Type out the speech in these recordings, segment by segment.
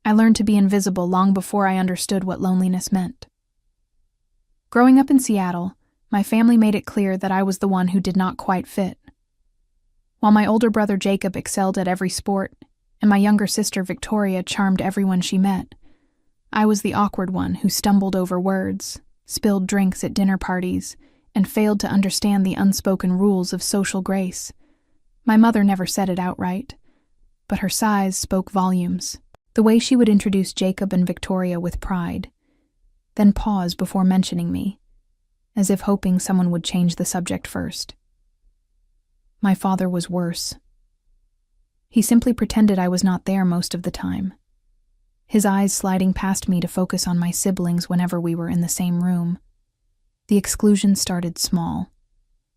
I learned to be invisible long before I understood what loneliness meant. Growing up in Seattle, my family made it clear that I was the one who did not quite fit. While my older brother Jacob excelled at every sport, and my younger sister Victoria charmed everyone she met, I was the awkward one who stumbled over words, spilled drinks at dinner parties, and failed to understand the unspoken rules of social grace. My mother never said it outright, but her sighs spoke volumes. The way she would introduce Jacob and Victoria with pride, then pause before mentioning me, as if hoping someone would change the subject first. My father was worse. He simply pretended I was not there most of the time, his eyes sliding past me to focus on my siblings whenever we were in the same room. The exclusion started small,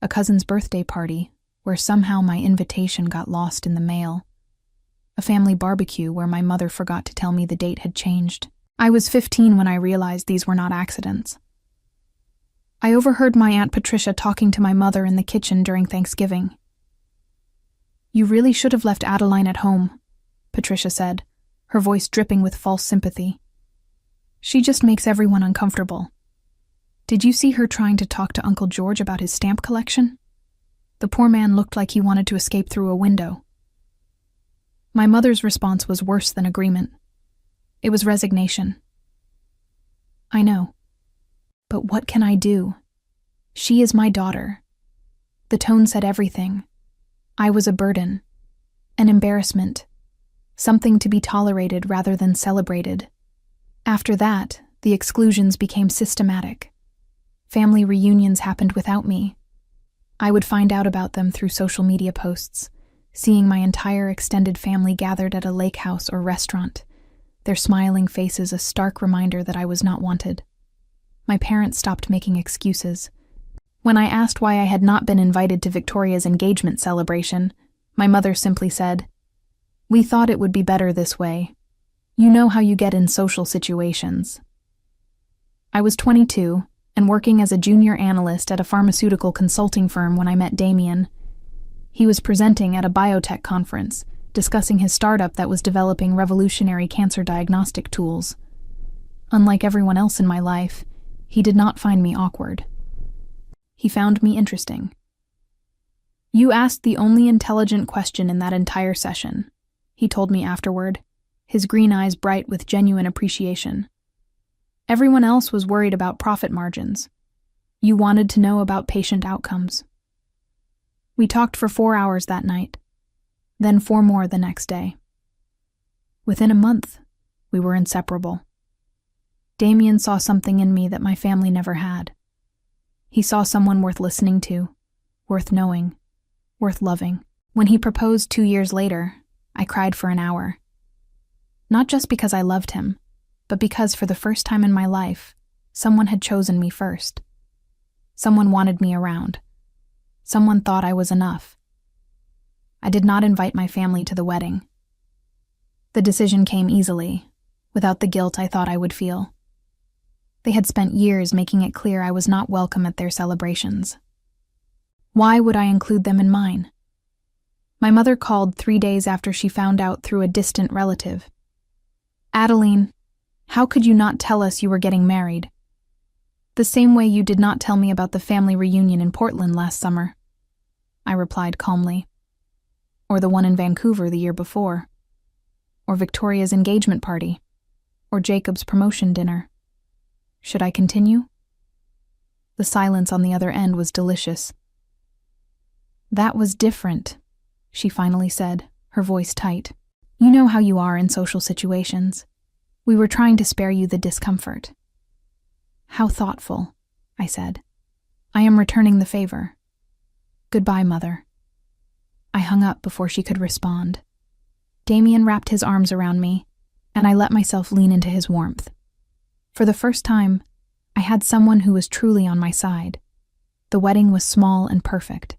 a cousin's birthday party where somehow my invitation got lost in the mail, a family barbecue where my mother forgot to tell me the date had changed. I was 15 when I realized these were not accidents. I overheard my Aunt Patricia talking to my mother in the kitchen during Thanksgiving. "You really should have left Adeline at home," Patricia said, her voice dripping with false sympathy. "She just makes everyone uncomfortable. Did you see her trying to talk to Uncle George about his stamp collection? The poor man looked like he wanted to escape through a window." My mother's response was worse than agreement. It was resignation. "I know. But what can I do? She is my daughter." The tone said everything. I was a burden, an embarrassment, something to be tolerated rather than celebrated. After that, the exclusions became systematic. Family reunions happened without me. I would find out about them through social media posts, seeing my entire extended family gathered at a lake house or restaurant, their smiling faces a stark reminder that I was not wanted. My parents stopped making excuses. When I asked why I had not been invited to Victoria's engagement celebration, my mother simply said, "We thought it would be better this way. You know how you get in social situations." I was 22 and working as a junior analyst at a pharmaceutical consulting firm when I met Damien. He was presenting at a biotech conference, discussing his startup that was developing revolutionary cancer diagnostic tools. Unlike everyone else in my life, he did not find me awkward. He found me interesting. "You asked the only intelligent question in that entire session," he told me afterward, his green eyes bright with genuine appreciation. "Everyone else was worried about profit margins. You wanted to know about patient outcomes." We talked for 4 hours that night, then 4 more the next day. Within a month, we were inseparable. Damien saw something in me that my family never had. He saw someone worth listening to, worth knowing, worth loving. When he proposed 2 years later, I cried for an hour. Not just because I loved him, but because for the first time in my life, someone had chosen me first. Someone wanted me around. Someone thought I was enough. I did not invite my family to the wedding. The decision came easily, without the guilt I thought I would feel. They had spent years making it clear I was not welcome at their celebrations. Why would I include them in mine? My mother called 3 days after she found out through a distant relative. "Adeline, how could you not tell us you were getting married? The same way you did not tell me about the family reunion in Portland last summer," I replied calmly. "Or the one in Vancouver the year before. Or Victoria's engagement party. Or Jacob's promotion dinner. Should I continue?" The silence on the other end was delicious. "That was different," she finally said, her voice tight. "You know how you are in social situations. We were trying to spare you the discomfort." "How thoughtful," I said. "I am returning the favor. Goodbye, Mother." I hung up before she could respond. Damien wrapped his arms around me, and I let myself lean into his warmth. For the first time, I had someone who was truly on my side. The wedding was small and perfect.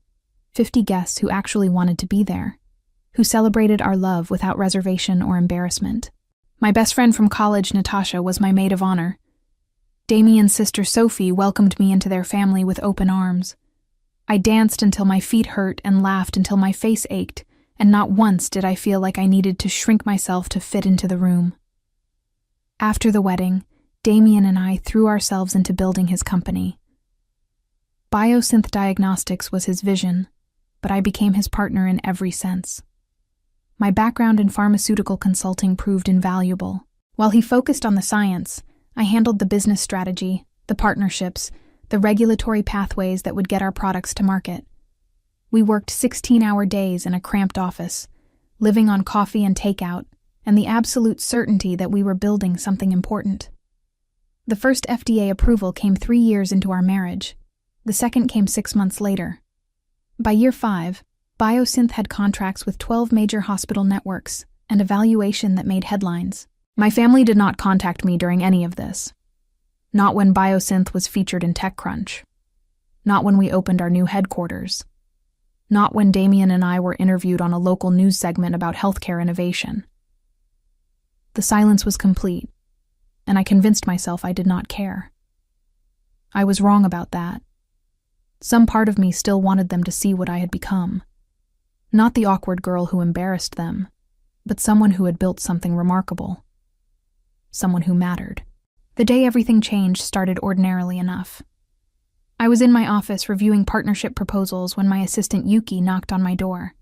50 guests who actually wanted to be there, who celebrated our love without reservation or embarrassment. My best friend from college, Natasha, was my maid of honor. Damien's sister Sophie welcomed me into their family with open arms. I danced until my feet hurt and laughed until my face ached, and not once did I feel like I needed to shrink myself to fit into the room. After the wedding, Damien and I threw ourselves into building his company. Biosynth Diagnostics was his vision, but I became his partner in every sense. My background in pharmaceutical consulting proved invaluable. While he focused on the science, I handled the business strategy, the partnerships, the regulatory pathways that would get our products to market. We worked 16-hour days in a cramped office, living on coffee and takeout, and the absolute certainty that we were building something important. The first FDA approval came 3 years into our marriage. The second came 6 months later. By year 5, Biosynth had contracts with 12 major hospital networks and a valuation that made headlines. My family did not contact me during any of this. Not when Biosynth was featured in TechCrunch. Not when we opened our new headquarters. Not when Damien and I were interviewed on a local news segment about healthcare innovation. The silence was complete, and I convinced myself I did not care. I was wrong about that. Some part of me still wanted them to see what I had become. Not the awkward girl who embarrassed them, but someone who had built something remarkable. Someone who mattered. The day everything changed started ordinarily enough. I was in my office reviewing partnership proposals when my assistant Yuki knocked on my door.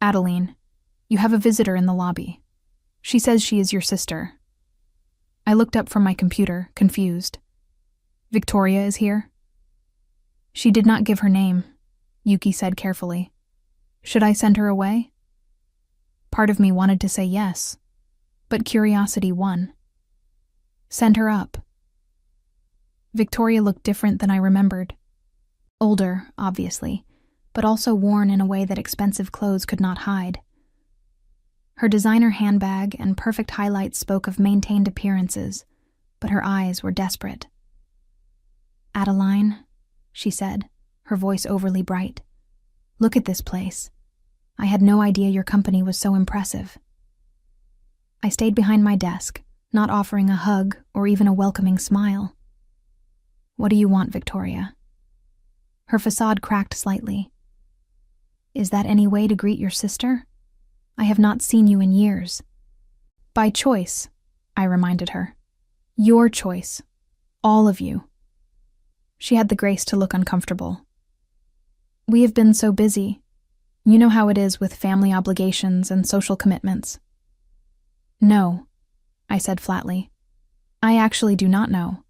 "Adeline, you have a visitor in the lobby. She says she is your sister." I looked up from my computer, confused. "Victoria is here?" "She did not give her name," Yuki said carefully. "Should I send her away?" Part of me wanted to say yes, but curiosity won. "Send her up." Victoria looked different than I remembered. Older, obviously, but also worn in a way that expensive clothes could not hide. Her designer handbag and perfect highlights spoke of maintained appearances, but her eyes were desperate. "Adeline," she said, her voice overly bright. "Look at this place. I had no idea your company was so impressive." I stayed behind my desk, not offering a hug or even a welcoming smile. "What do you want, Victoria?" Her facade cracked slightly. "Is that any way to greet your sister? I have not seen you in years." "By choice," I reminded her. "Your choice. All of you." She had the grace to look uncomfortable. "We have been so busy. You know how it is with family obligations and social commitments." "No," I said flatly. "I actually do not know.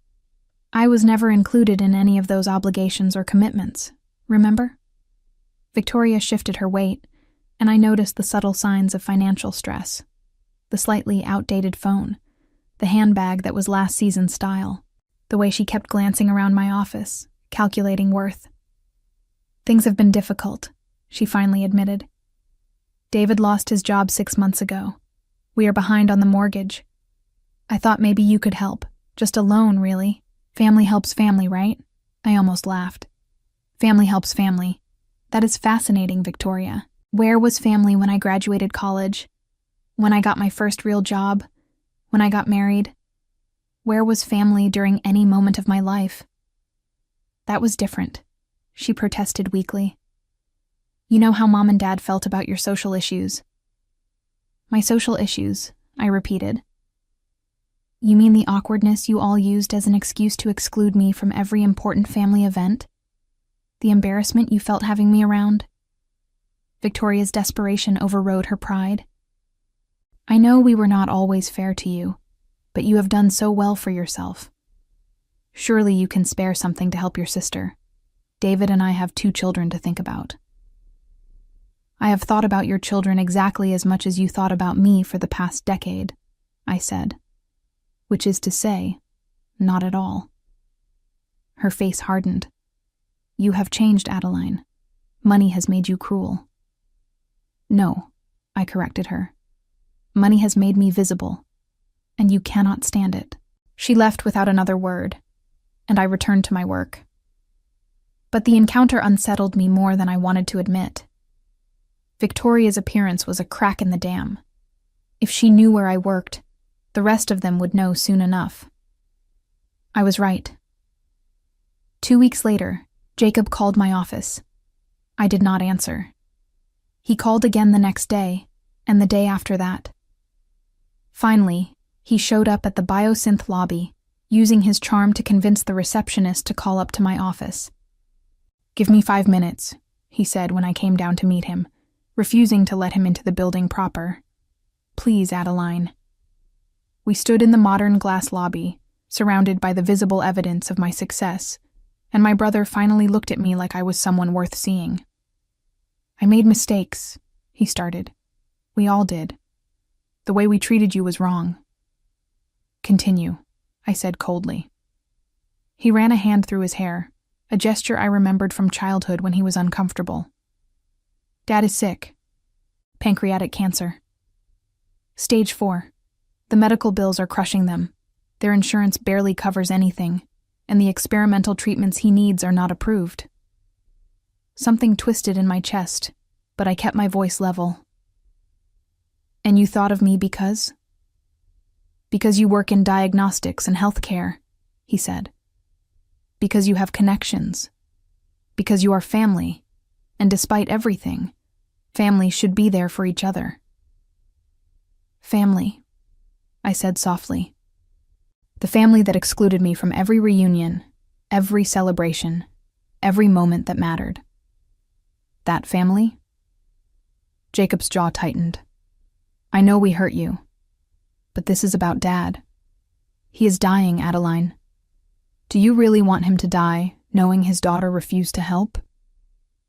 I was never included in any of those obligations or commitments, remember?" Victoria shifted her weight, and I noticed the subtle signs of financial stress. The slightly outdated phone, the handbag that was last season's style, the way she kept glancing around my office, calculating worth. "Things have been difficult," she finally admitted. "David lost his job 6 months ago. We are behind on the mortgage. I thought maybe you could help. Just a loan, really. Family helps family, right?" I almost laughed. "Family helps family. That is fascinating, Victoria. Where was family when I graduated college? When I got my first real job? When I got married? Where was family during any moment of my life?" "That was different," she protested weakly. "You know how Mom and Dad felt about your social issues." "My social issues," I repeated. "You mean the awkwardness you all used as an excuse to exclude me from every important family event? The embarrassment you felt having me around?" Victoria's desperation overrode her pride. "I know we were not always fair to you, but you have done so well for yourself. Surely you can spare something to help your sister. David and I have 2 children to think about." "I have thought about your children exactly as much as you thought about me for the past decade," I said. "Which is to say, not at all." Her face hardened. "You have changed, Adeline. Money has made you cruel." "No," I corrected her. "Money has made me visible, and you cannot stand it." She left without another word, and I returned to my work. But the encounter unsettled me more than I wanted to admit. Victoria's appearance was a crack in the dam. If she knew where I worked, the rest of them would know soon enough. I was right. 2 weeks later, Jacob called my office. I did not answer. He called again the next day, and the day after that. Finally, He showed up at the biosynth lobby, using his charm to convince the receptionist to call up to my office. "Give me 5 minutes," he said when I came down to meet him, refusing to let him into the building proper. "Please, Adeline." We stood in the modern glass lobby, surrounded by the visible evidence of my success, and my brother finally looked at me like I was someone worth seeing. "I made mistakes," he started. "We all did. The way we treated you was wrong." "Continue," I said coldly. He ran a hand through his hair, a gesture I remembered from childhood when he was uncomfortable. "Dad is sick. Pancreatic cancer. Stage 4. The medical bills are crushing them. Their insurance barely covers anything, and the experimental treatments he needs are not approved." Something twisted in my chest, but I kept my voice level. "And you thought of me because?" "Because you work in diagnostics and healthcare," he said. "Because you have connections. Because you are family, and despite everything, family should be there for each other." "Family," I said softly. "The family that excluded me from every reunion, every celebration, every moment that mattered." "That family?" Jacob's jaw tightened. "I know we hurt you, but this is about Dad. He is dying, Adeline. Do you really want him to die, knowing his daughter refused to help?"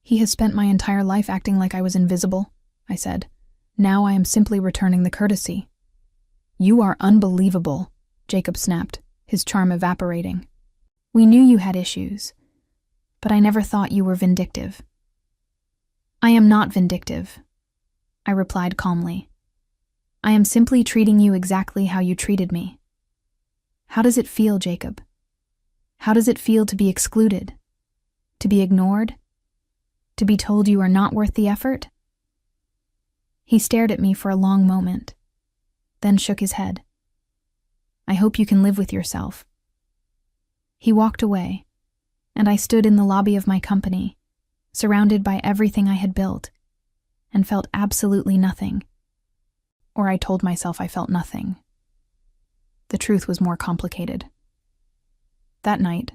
"He has spent my entire life acting like I was invisible," I said. "Now I am simply returning the courtesy." "You are unbelievable," Jacob snapped, his charm evaporating. "We knew you had issues, but I never thought you were vindictive." "I am not vindictive," I replied calmly. "I am simply treating you exactly how you treated me." "How does it feel, Jacob? How does it feel to be excluded? To be ignored? To be told you are not worth the effort?" He stared at me for a long moment, then shook his head. "I hope you can live with yourself." He walked away, and I stood in the lobby of my company, surrounded by everything I had built, and felt absolutely nothing. Or I told myself I felt nothing. The truth was more complicated. That night,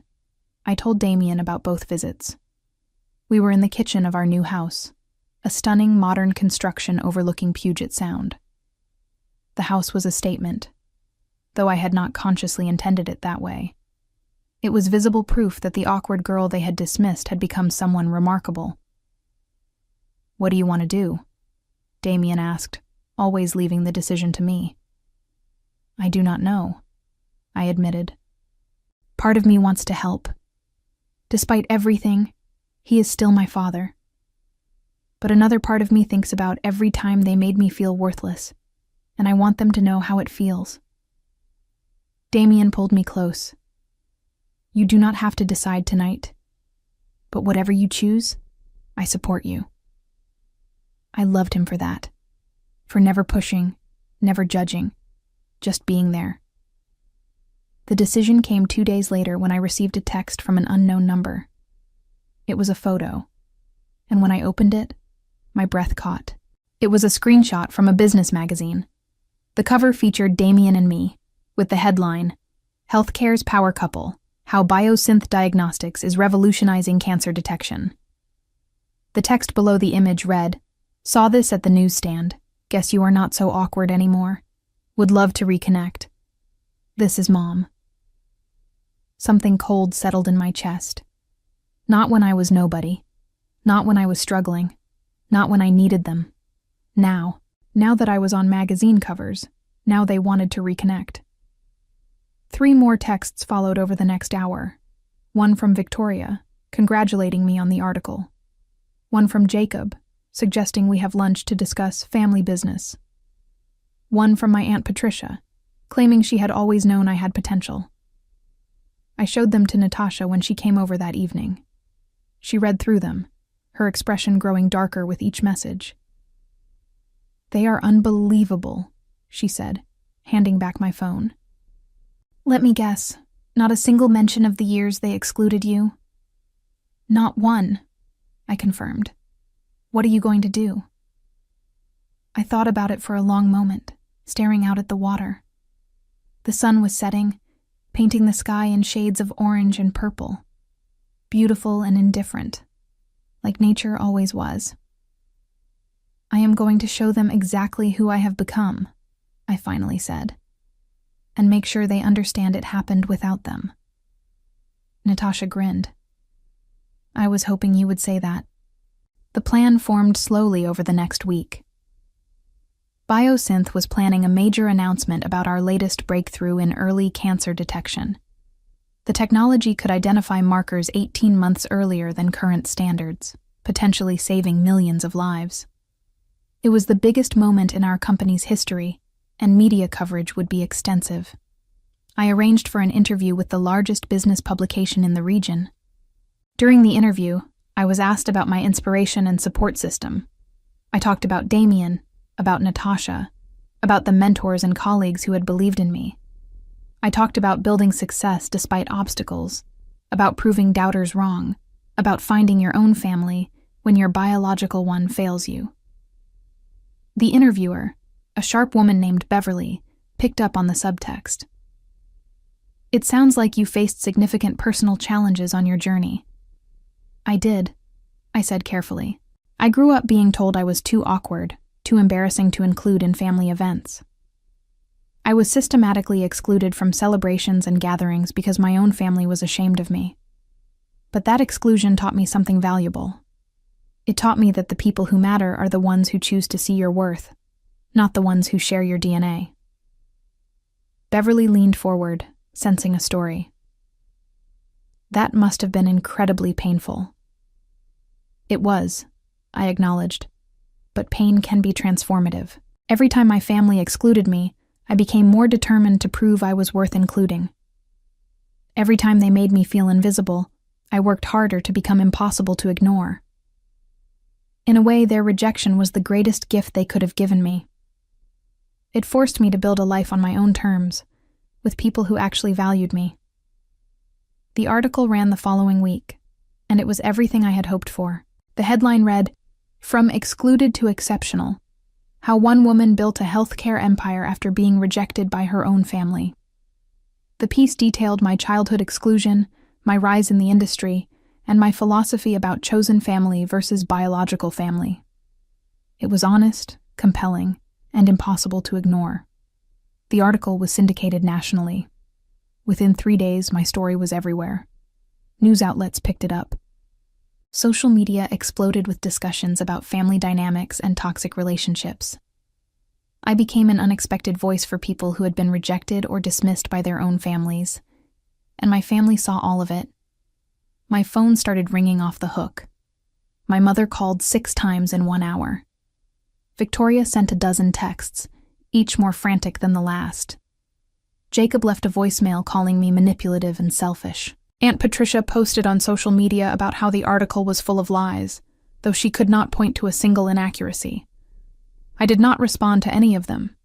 I told Damien about both visits. We were in the kitchen of our new house, a stunning modern construction overlooking Puget Sound. The house was a statement, though I had not consciously intended it that way. It was visible proof that the awkward girl they had dismissed had become someone remarkable. "What do you want to do?" Damien asked, always leaving the decision to me. "I do not know," I admitted. "Part of me wants to help. Despite everything, he is still my father. But another part of me thinks about every time they made me feel worthless, and I want them to know how it feels." Damien pulled me close. "You do not have to decide tonight, but whatever you choose, I support you." I loved him for that, for never pushing, never judging, just being there. The decision came 2 days later when I received a text from an unknown number. It was a photo, and when I opened it, my breath caught. It was a screenshot from a business magazine. The cover featured Damien and me, with the headline, "Healthcare's Power Couple, How Biosynth Diagnostics is Revolutionizing Cancer Detection." The text below the image read, "Saw this at the newsstand. Guess you are not so awkward anymore. Would love to reconnect. This is Mom." Something cold settled in my chest. Not when I was nobody. Not when I was struggling. Not when I needed them. Now that I was on magazine covers, now they wanted to reconnect. 3 more texts followed over the next hour. One from Victoria, congratulating me on the article. One from Jacob, suggesting we have lunch to discuss family business. One from my Aunt Patricia, claiming she had always known I had potential. I showed them to Natasha when she came over that evening. She read through them, her expression growing darker with each message. "They are unbelievable," she said, handing back my phone. "Let me guess, not a single mention of the years they excluded you?" "Not one," I confirmed. "What are you going to do?" I thought about it for a long moment, staring out at the water. The sun was setting, painting the sky in shades of orange and purple, beautiful and indifferent, like nature always was. I am going to show them exactly who I have become, I finally said, and make sure they understand it happened without them. Natasha grinned. I was hoping you would say that. The plan formed slowly over the next week. Biosynth was planning a major announcement about our latest breakthrough in early cancer detection. The technology could identify markers 18 months earlier than current standards, potentially saving millions of lives. It was the biggest moment in our company's history, and media coverage would be extensive. I arranged for an interview with the largest business publication in the region. During the interview, I was asked about my inspiration and support system. I talked about Damien, about Natasha, about the mentors and colleagues who had believed in me. I talked about building success despite obstacles, about proving doubters wrong, about finding your own family when your biological one fails you. The interviewer, a sharp woman named Beverly, picked up on the subtext. It sounds like you faced significant personal challenges on your journey. I did, I said carefully. I grew up being told I was too awkward, too embarrassing to include in family events. I was systematically excluded from celebrations and gatherings because my own family was ashamed of me. But that exclusion taught me something valuable. It taught me that the people who matter are the ones who choose to see your worth, not the ones who share your DNA. Beverly leaned forward, sensing a story. That must have been incredibly painful. It was, I acknowledged. But pain can be transformative. Every time my family excluded me, I became more determined to prove I was worth including. Every time they made me feel invisible, I worked harder to become impossible to ignore. In a way, their rejection was the greatest gift they could have given me. It forced me to build a life on my own terms, with people who actually valued me. The article ran the following week, and it was everything I had hoped for. The headline read, "From Excluded to Exceptional: How One Woman Built a Healthcare Empire After Being Rejected by Her Own Family." The piece detailed my childhood exclusion, my rise in the industry, and my philosophy about chosen family versus biological family. It was honest, compelling, and impossible to ignore. The article was syndicated nationally. Within 3 days, my story was everywhere. News outlets picked it up. Social media exploded with discussions about family dynamics and toxic relationships. I became an unexpected voice for people who had been rejected or dismissed by their own families, and my family saw all of it. My phone started ringing off the hook. My mother called 6 times in 1 hour. Victoria sent a dozen texts, each more frantic than the last. Jacob left a voicemail calling me manipulative and selfish. Aunt Patricia posted on social media about how the article was full of lies, though she could not point to a single inaccuracy. I did not respond to any of them.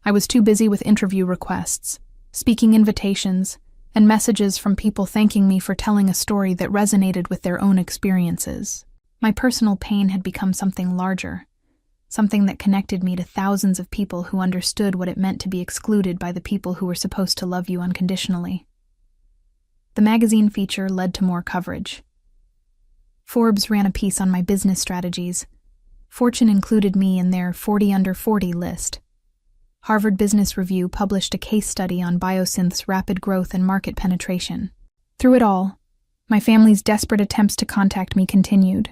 I was too busy with interview requests, speaking invitations, and messages from people thanking me for telling a story that resonated with their own experiences. My personal pain had become something larger, something that connected me to thousands of people who understood what it meant to be excluded by the people who were supposed to love you unconditionally. The magazine feature led to more coverage. Forbes ran a piece on my business strategies. Fortune included me in their 40 Under 40 list. Harvard Business Review published a case study on Biosynth's rapid growth and market penetration. Through it all, my family's desperate attempts to contact me continued.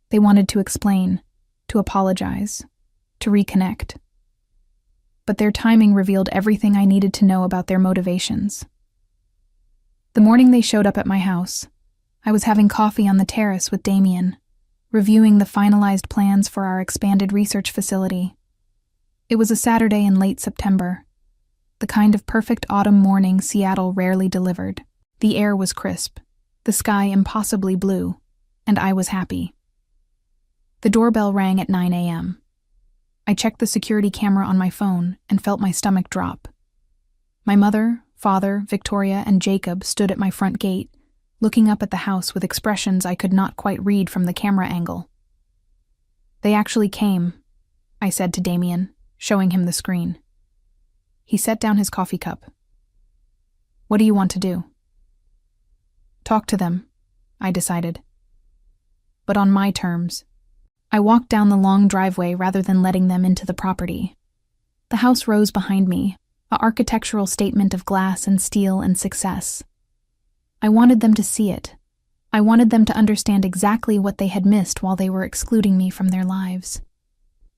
They wanted to explain, to apologize, to reconnect. But their timing revealed everything I needed to know about their motivations. The morning they showed up at my house, I was having coffee on the terrace with Damien, reviewing the finalized plans for our expanded research facility. It was a Saturday in late September, the kind of perfect autumn morning Seattle rarely delivered. The air was crisp, the sky impossibly blue, and I was happy. The doorbell rang at 9 a.m. I checked the security camera on my phone and felt my stomach drop. My mother, father, Victoria, and Jacob stood at my front gate, looking up at the house with expressions I could not quite read from the camera angle. "They actually came," I said to Damien, showing him the screen. He set down his coffee cup. What do you want to do? Talk to them, I decided. But on my terms. I walked down the long driveway rather than letting them into the property. The house rose behind me, an architectural statement of glass and steel and success. I wanted them to see it. I wanted them to understand exactly what they had missed while they were excluding me from their lives.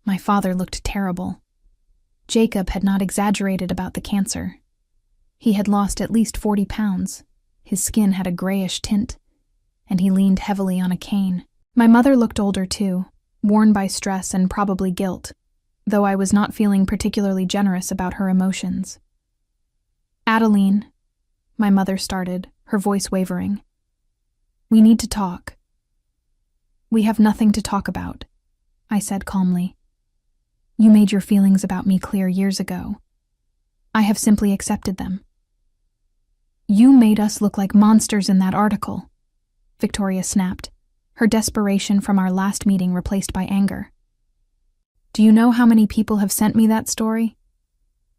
My father looked terrible. Jacob had not exaggerated about the cancer. He had lost at least 40 pounds. His skin had a grayish tint, and he leaned heavily on a cane. My mother looked older too, worn by stress and probably guilt, though I was not feeling particularly generous about her emotions. Adeline, my mother started, her voice wavering. We need to talk. We have nothing to talk about, I said calmly. You made your feelings about me clear years ago. I have simply accepted them. You made us look like monsters in that article, Victoria snapped, her desperation from our last meeting replaced by anger. Do you know how many people have sent me that story?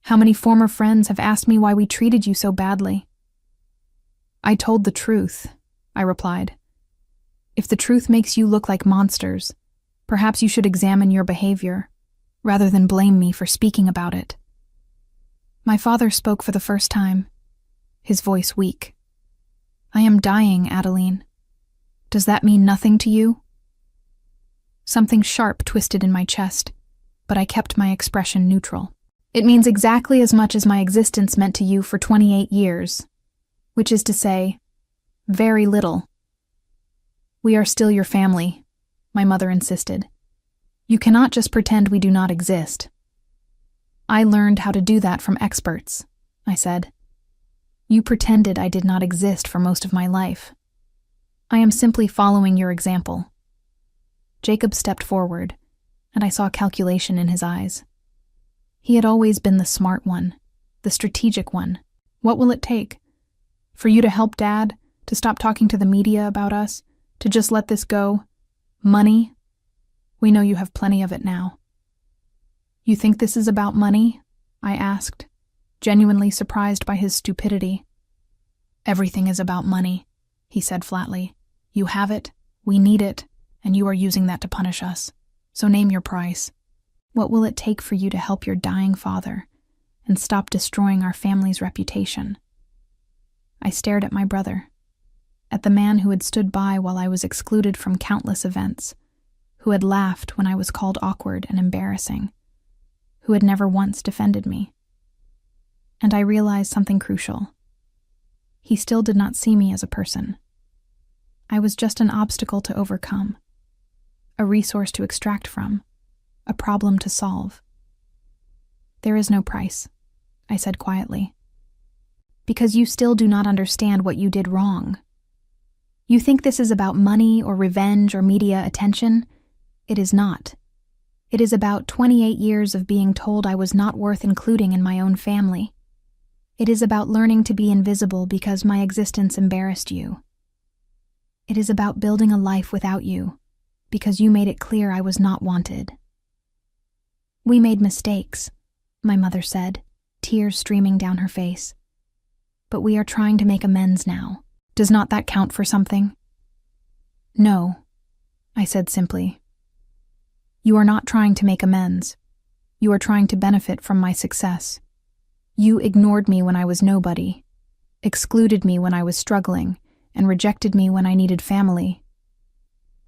How many former friends have asked me why we treated you so badly? I told the truth, I replied. If the truth makes you look like monsters, perhaps you should examine your behavior, rather than blame me for speaking about it. My father spoke for the first time, his voice weak. I am dying, Adeline. Does that mean nothing to you? Something sharp twisted in my chest, but I kept my expression neutral. It means exactly as much as my existence meant to you for 28 years, which is to say, very little. We are still your family, my mother insisted. You cannot just pretend we do not exist. I learned how to do that from experts, I said. You pretended I did not exist for most of my life. I am simply following your example. Jacob stepped forward, and I saw calculation in his eyes. He had always been the smart one, the strategic one. What will it take? For you to help Dad? To stop talking to the media about us? To just let this go? Money? We know you have plenty of it now. You think this is about money? I asked, genuinely surprised by his stupidity. Everything is about money, he said flatly. You have it, we need it, and you are using that to punish us. So name your price. What will it take for you to help your dying father and stop destroying our family's reputation? I stared at my brother, at the man who had stood by while I was excluded from countless events, who had laughed when I was called awkward and embarrassing, who had never once defended me. And I realized something crucial. He still did not see me as a person. I was just an obstacle to overcome, a resource to extract from, a problem to solve. There is no price, I said quietly, because you still do not understand what you did wrong. You think this is about money or revenge or media attention? It is not. It is about 28 years of being told I was not worth including in my own family. It is about learning to be invisible because my existence embarrassed you. It is about building a life without you, because you made it clear I was not wanted. We made mistakes, my mother said, tears streaming down her face. But we are trying to make amends now. Does not that count for something? No, I said simply. You are not trying to make amends. You are trying to benefit from my success. You ignored me when I was nobody, excluded me when I was struggling, and rejected me when I needed family.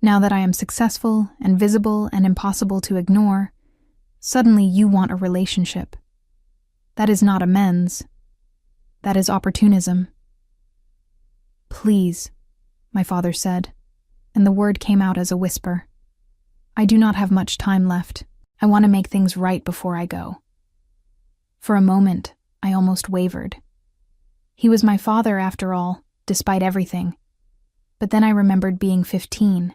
Now that I am successful and visible and impossible to ignore, suddenly you want a relationship. That is not amends. That is opportunism. Please, my father said, and the word came out as a whisper. I do not have much time left. I want to make things right before I go. For a moment, I almost wavered. He was my father after all, despite everything. But then I remembered being 15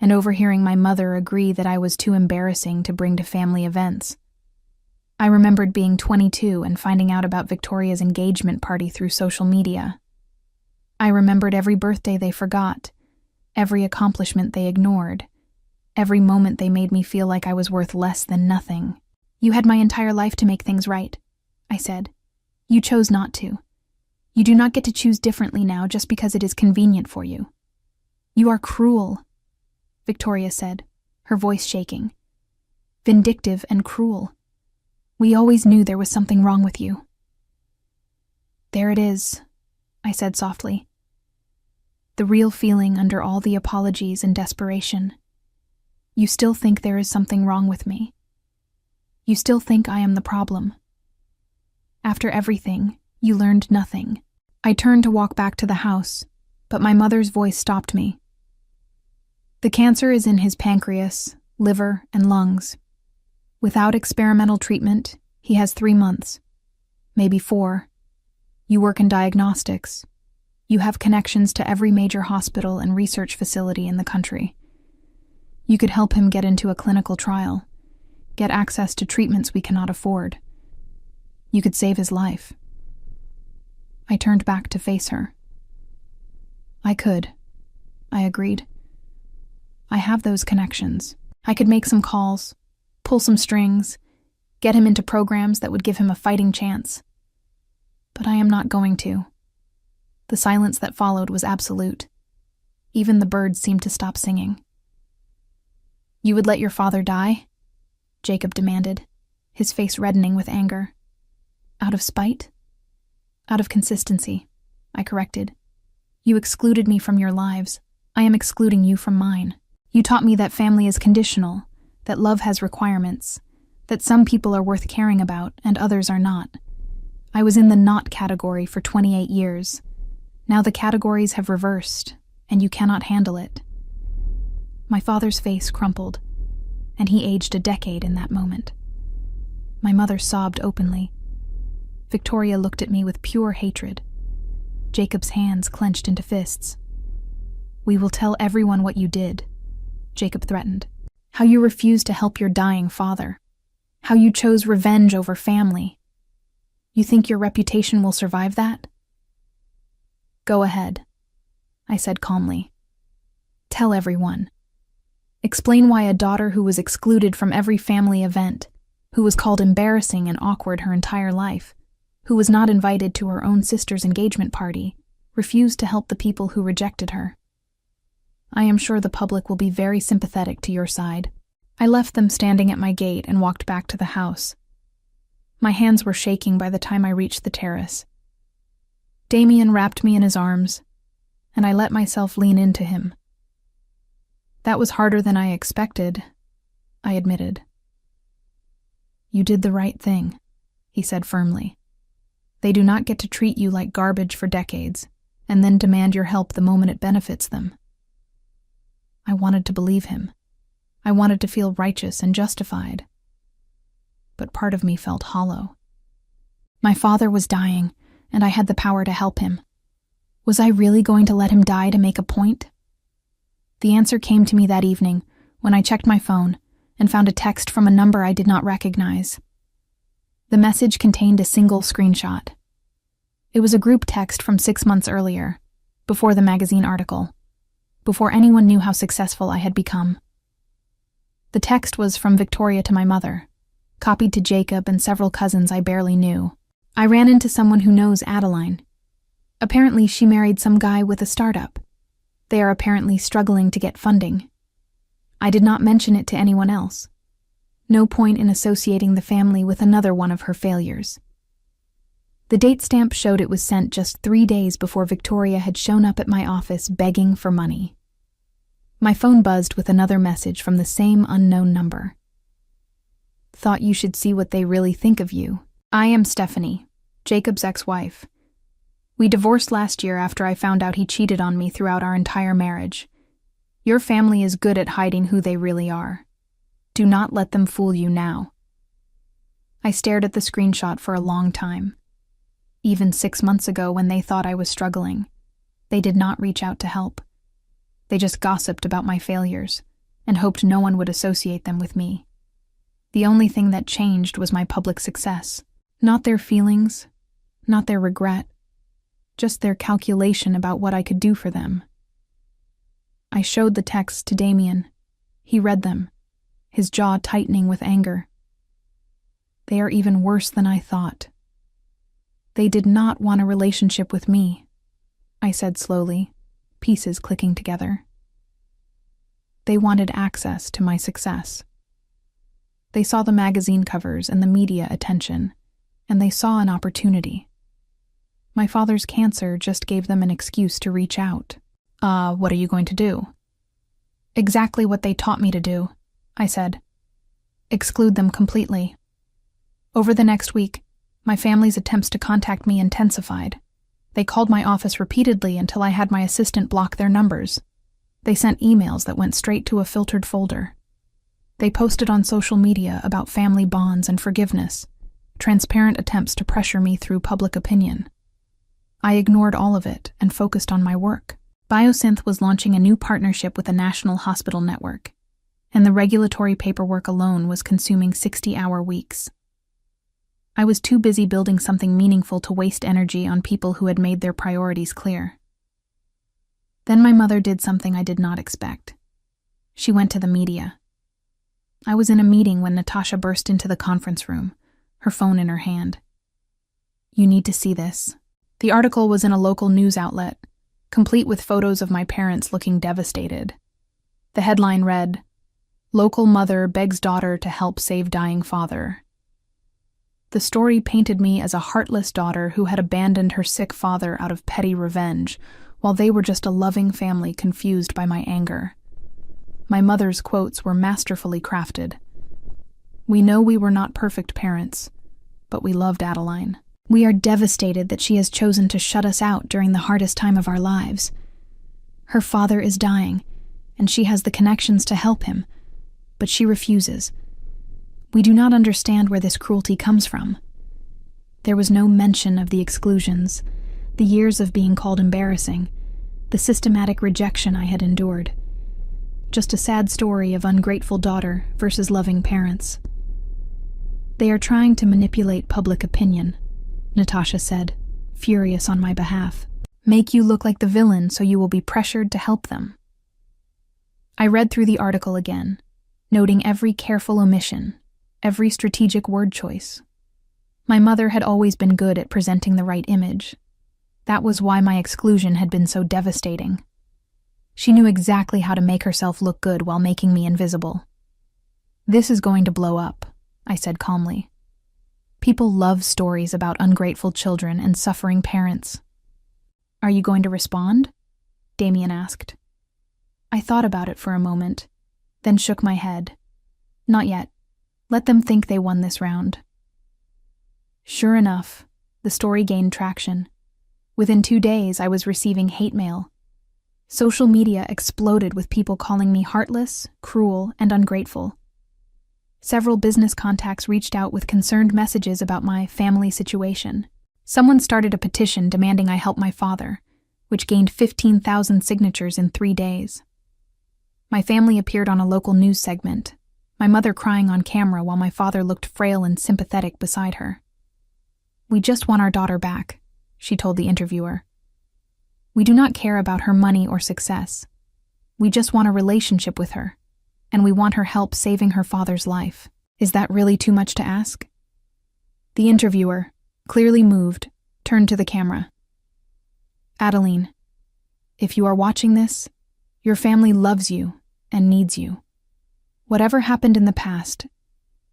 and overhearing my mother agree that I was too embarrassing to bring to family events. I remembered being 22 and finding out about Victoria's engagement party through social media. I remembered every birthday they forgot, every accomplishment they ignored, every moment they made me feel like I was worth less than nothing. You had my entire life to make things right, I said. You chose not to. You do not get to choose differently now just because it is convenient for you. You are cruel, Victoria said, her voice shaking. Vindictive and cruel. We always knew there was something wrong with you. There it is, I said softly. The real feeling under all the apologies and desperation. You still think there is something wrong with me. You still think I am the problem. After everything, you learned nothing. I turned to walk back to the house, but my mother's voice stopped me. The cancer is in his pancreas, liver, and lungs. Without experimental treatment, he has 3 months, maybe 4. You work in diagnostics. You have connections to every major hospital and research facility in the country. You could help him get into a clinical trial, get access to treatments we cannot afford. You could save his life. I turned back to face her. I could, I agreed. I have those connections. I could make some calls, pull some strings, get him into programs that would give him a fighting chance. But I am not going to. The silence that followed was absolute. Even the birds seemed to stop singing. You would let your father die? Jacob demanded, his face reddening with anger. Out of spite? Out of consistency, I corrected. You excluded me from your lives. I am excluding you from mine. You taught me that family is conditional, that love has requirements, that some people are worth caring about and others are not. I was in the not category for 28 years. Now the categories have reversed, and you cannot handle it. My father's face crumpled, and he aged a decade in that moment. My mother sobbed openly. Victoria looked at me with pure hatred. Jacob's hands clenched into fists. We will tell everyone what you did, Jacob threatened. How you refused to help your dying father. How you chose revenge over family. You think your reputation will survive that? Go ahead, I said calmly. Tell everyone. Explain why a daughter who was excluded from every family event, who was called embarrassing and awkward her entire life, who was not invited to her own sister's engagement party, refused to help the people who rejected her. I am sure the public will be very sympathetic to your side. I left them standing at my gate and walked back to the house. My hands were shaking by the time I reached the terrace. Damien wrapped me in his arms, and I let myself lean into him. That was harder than I expected, I admitted. You did the right thing, he said firmly. They do not get to treat you like garbage for decades, and then demand your help the moment it benefits them. I wanted to believe him. I wanted to feel righteous and justified. But part of me felt hollow. My father was dying, and I had the power to help him. Was I really going to let him die to make a point? The answer came to me that evening when I checked my phone and found a text from a number I did not recognize. The message contained a single screenshot. It was a group text from 6 months earlier, before the magazine article, before anyone knew how successful I had become. The text was from Victoria to my mother, copied to Jacob and several cousins I barely knew. I ran into someone who knows Adeline. Apparently she married some guy with a startup. They are apparently struggling to get funding. I did not mention it to anyone else. No point in associating the family with another one of her failures. The date stamp showed it was sent just 3 days before Victoria had shown up at my office begging for money. My phone buzzed with another message from the same unknown number. Thought you should see what they really think of you. I am Stephanie, Jacob's ex-wife. We divorced last year after I found out he cheated on me throughout our entire marriage. Your family is good at hiding who they really are. Do not let them fool you now. I stared at the screenshot for a long time. Even 6 months ago when they thought I was struggling, they did not reach out to help. They just gossiped about my failures and hoped no one would associate them with me. The only thing that changed was my public success. Not their feelings, not their regret, just their calculation about what I could do for them. I showed the texts to Damien. He read them, his jaw tightening with anger. They are even worse than I thought, They did not want a relationship with me, I said slowly, pieces clicking together. They wanted access to my success. They saw the magazine covers and the media attention, and they saw an opportunity. My father's cancer just gave them an excuse to reach out. What are you going to do? Exactly what they taught me to do, I said. Exclude them completely. Over the next week, my family's attempts to contact me intensified. They called my office repeatedly until I had my assistant block their numbers. They sent emails that went straight to a filtered folder. They posted on social media about family bonds and forgiveness, transparent attempts to pressure me through public opinion. I ignored all of it and focused on my work. Biosynth was launching a new partnership with a national hospital network, and the regulatory paperwork alone was consuming 60-hour weeks. I was too busy building something meaningful to waste energy on people who had made their priorities clear. Then my mother did something I did not expect. She went to the media. I was in a meeting when Natasha burst into the conference room, her phone in her hand. You need to see this. The article was in a local news outlet, complete with photos of my parents looking devastated. The headline read, "Local mother begs daughter to help save dying father." The story painted me as a heartless daughter who had abandoned her sick father out of petty revenge, while they were just a loving family confused by my anger. My mother's quotes were masterfully crafted. "We know we were not perfect parents, but we loved Adeline. We are devastated that she has chosen to shut us out during the hardest time of our lives. Her father is dying, and she has the connections to help him, but she refuses. We do not understand where this cruelty comes from." There was no mention of the exclusions, the years of being called embarrassing, the systematic rejection I had endured. Just a sad story of ungrateful daughter versus loving parents. "They are trying to manipulate public opinion," Natasha said, furious on my behalf. "Make you look like the villain so you will be pressured to help them." I read through the article again, noting every careful omission, every strategic word choice. My mother had always been good at presenting the right image. That was why my exclusion had been so devastating. She knew exactly how to make herself look good while making me invisible. "This is going to blow up," I said calmly. "People love stories about ungrateful children and suffering parents." "Are you going to respond?" Damien asked. I thought about it for a moment, then shook my head. "Not yet. Let them think they won this round." Sure enough, the story gained traction. Within 2 days, I was receiving hate mail. Social media exploded with people calling me heartless, cruel, and ungrateful. Several business contacts reached out with concerned messages about my family situation. Someone started a petition demanding I help my father, which gained 15,000 signatures in 3 days. My family appeared on a local news segment, my mother crying on camera while my father looked frail and sympathetic beside her. "We just want our daughter back," she told the interviewer. "We do not care about her money or success. We just want a relationship with her, and we want her help saving her father's life. Is that really too much to ask?" The interviewer, clearly moved, turned to the camera. "Adeline, if you are watching this, your family loves you and needs you. Whatever happened in the past,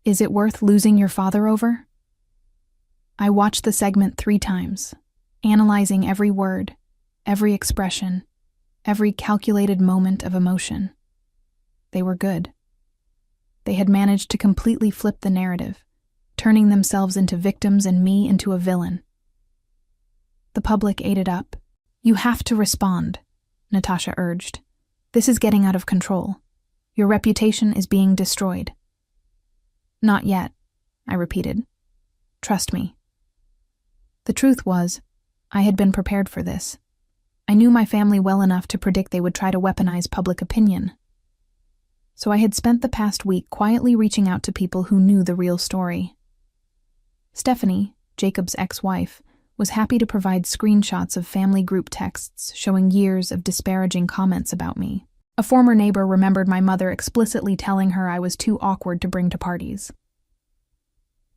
is it worth losing your father over?" I watched the segment 3 times, analyzing every word, every expression, every calculated moment of emotion. They were good. They had managed to completely flip the narrative, turning themselves into victims and me into a villain. The public ate it up. "You have to respond," Natasha urged. "This is getting out of control. Your reputation is being destroyed." "Not yet," I repeated. "Trust me." The truth was, I had been prepared for this. I knew my family well enough to predict they would try to weaponize public opinion. So I had spent the past week quietly reaching out to people who knew the real story. Stephanie, Jacob's ex-wife, was happy to provide screenshots of family group texts showing years of disparaging comments about me. A former neighbor remembered my mother explicitly telling her I was too awkward to bring to parties.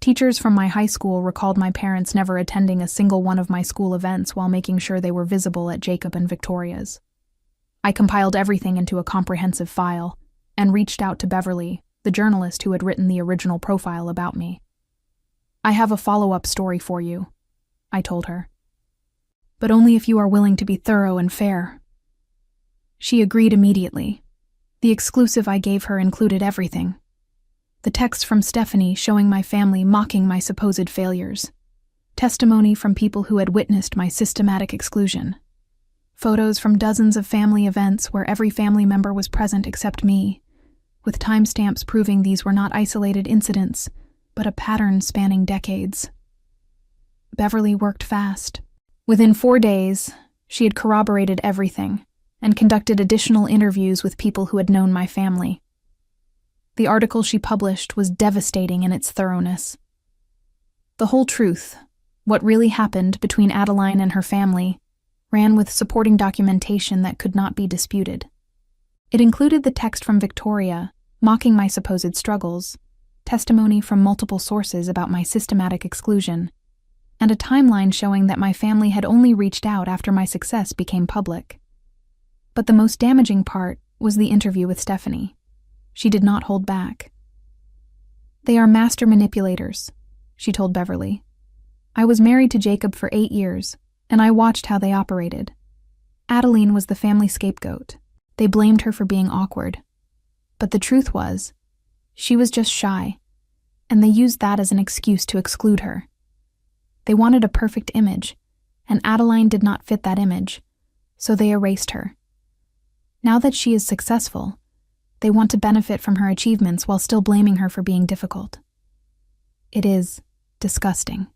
Teachers from my high school recalled my parents never attending a single one of my school events while making sure they were visible at Jacob and Victoria's. I compiled everything into a comprehensive file and reached out to Beverly, the journalist who had written the original profile about me. "I have a follow-up story for you," I told her. "But only if you are willing to be thorough and fair." She agreed immediately. The exclusive I gave her included everything. The text from Stephanie showing my family mocking my supposed failures. Testimony from people who had witnessed my systematic exclusion. Photos from dozens of family events where every family member was present except me, with timestamps proving these were not isolated incidents, but a pattern spanning decades. Beverly worked fast. Within 4 days, she had corroborated everything and conducted additional interviews with people who had known my family. The article she published was devastating in its thoroughness. The whole truth, what really happened between Adeline and her family, ran with supporting documentation that could not be disputed. It included the text from Victoria, mocking my supposed struggles, testimony from multiple sources about my systematic exclusion, and a timeline showing that my family had only reached out after my success became public. But the most damaging part was the interview with Stephanie. She did not hold back. "They are master manipulators," she told Beverly. "I was married to Jacob for 8 years, and I watched how they operated. Adeline was the family scapegoat. They blamed her for being awkward. But the truth was, she was just shy, and they used that as an excuse to exclude her. They wanted a perfect image, and Adeline did not fit that image, so they erased her. Now that she is successful, they want to benefit from her achievements while still blaming her for being difficult. It is disgusting."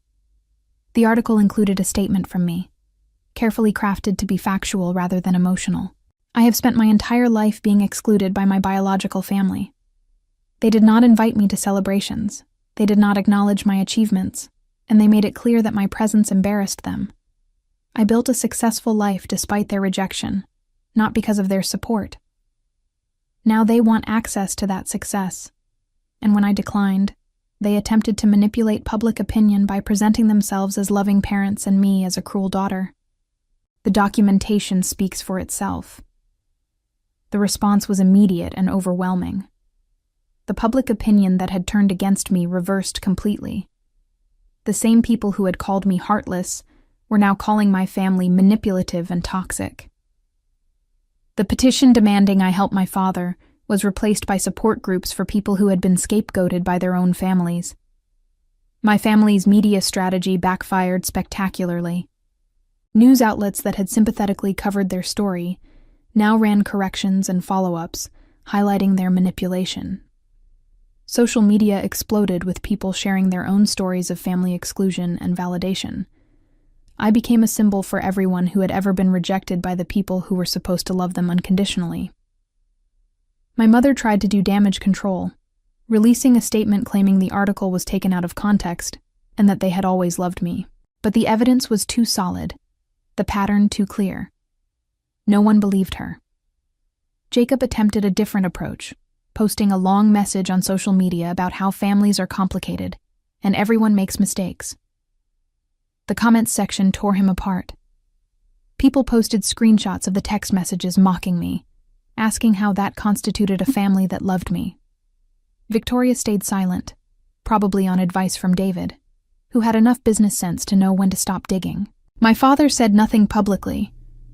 The article included a statement from me, carefully crafted to be factual rather than emotional. "I have spent my entire life being excluded by my biological family. They did not invite me to celebrations, they did not acknowledge my achievements, and they made it clear that my presence embarrassed them. I built a successful life despite their rejection, not because of their support. Now they want access to that success, and when I declined, they attempted to manipulate public opinion by presenting themselves as loving parents and me as a cruel daughter. The documentation speaks for itself. The response was immediate and overwhelming. The public opinion that had turned against me reversed completely. The same people who had called me heartless were now calling my family manipulative and toxic. The petition demanding I help my father was replaced by support groups for people who had been scapegoated by their own families. My family's media strategy backfired spectacularly. News outlets that had sympathetically covered their story now ran corrections and follow-ups, highlighting their manipulation. Social media exploded with people sharing their own stories of family exclusion and validation. I became a symbol for everyone who had ever been rejected by the people who were supposed to love them unconditionally. My mother tried to do damage control, releasing a statement claiming the article was taken out of context and that they had always loved me. But the evidence was too solid, the pattern too clear. No one believed her. Jacob attempted a different approach, posting a long message on social media about how families are complicated and everyone makes mistakes. The comments section tore him apart. People posted screenshots of the text messages mocking me, asking how that constituted a family that loved me. Victoria stayed silent, probably on advice from David, who had enough business sense to know when to stop digging. My father said nothing publicly,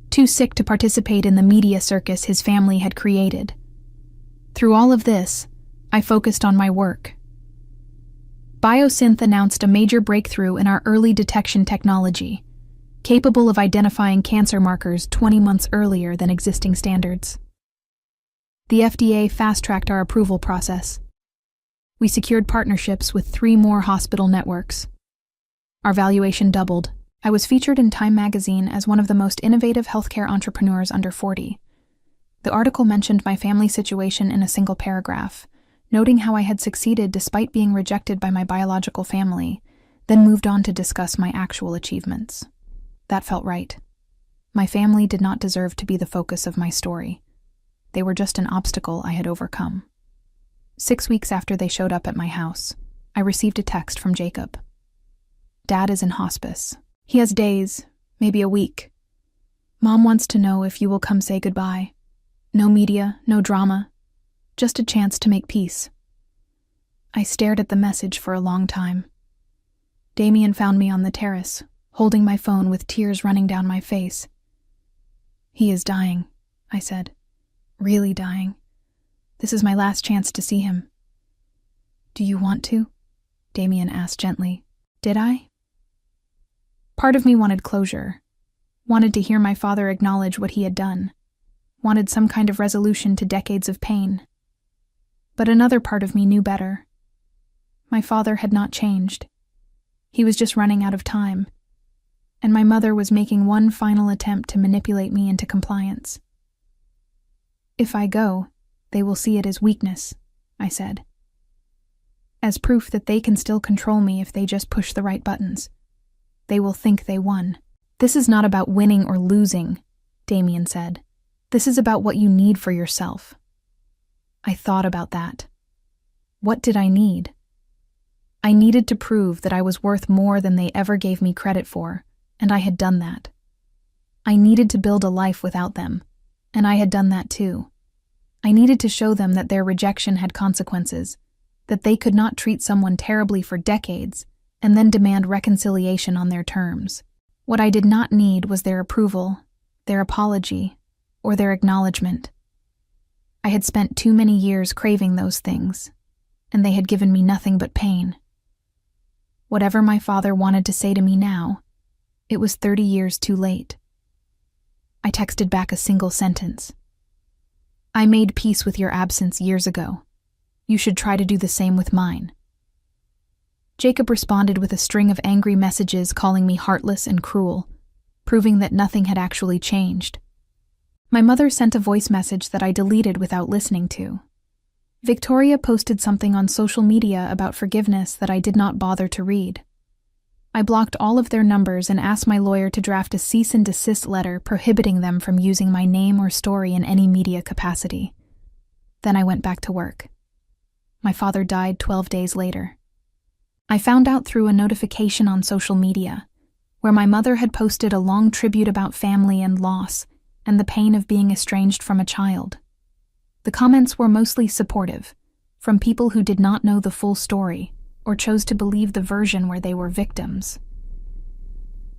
too sick to participate in the media circus his family had created. Through all of this, I focused on my work. Biosynth announced a major breakthrough in our early detection technology, capable of identifying cancer markers 20 months earlier than existing standards. The FDA fast-tracked our approval process. We secured partnerships with 3 more hospital networks. Our valuation doubled. I was featured in Time magazine as one of the most innovative healthcare entrepreneurs under 40. The article mentioned my family situation in a single paragraph, noting how I had succeeded despite being rejected by my biological family, then moved on to discuss my actual achievements. That felt right. My family did not deserve to be the focus of my story. They were just an obstacle I had overcome. 6 weeks after they showed up at my house, I received a text from Jacob. Dad is in hospice. He has days, maybe a week. Mom wants to know if you will come say goodbye. No media, no drama, just a chance to make peace. I stared at the message for a long time. Damien found me on the terrace, holding my phone with tears running down my face. He is dying, I said. Really dying. This is my last chance to see him. Do you want to? Damien asked gently. Did I? Part of me wanted closure, wanted to hear my father acknowledge what he had done, wanted some kind of resolution to decades of pain. But another part of me knew better. My father had not changed. He was just running out of time, and my mother was making one final attempt to manipulate me into compliance. If I go, they will see it as weakness, I said. As proof that they can still control me if they just push the right buttons. They will think they won. This is not about winning or losing, Damien said. This is about what you need for yourself. I thought about that. What did I need? I needed to prove that I was worth more than they ever gave me credit for, and I had done that. I needed to build a life without them, and I had done that too. I needed to show them that their rejection had consequences, that they could not treat someone terribly for decades and then demand reconciliation on their terms. What I did not need was their approval, their apology, or their acknowledgement. I had spent too many years craving those things, and they had given me nothing but pain. Whatever my father wanted to say to me now, it was 30 years too late. I texted back a single sentence. I made peace with your absence years ago. You should try to do the same with mine. Jacob responded with a string of angry messages calling me heartless and cruel, proving that nothing had actually changed. My mother sent a voice message that I deleted without listening to. Victoria posted something on social media about forgiveness that I did not bother to read. I blocked all of their numbers and asked my lawyer to draft a cease and desist letter prohibiting them from using my name or story in any media capacity. Then I went back to work. My father died 12 days later. I found out through a notification on social media, where my mother had posted a long tribute about family and loss and the pain of being estranged from a child. The comments were mostly supportive, from people who did not know the full story or chose to believe the version where they were victims.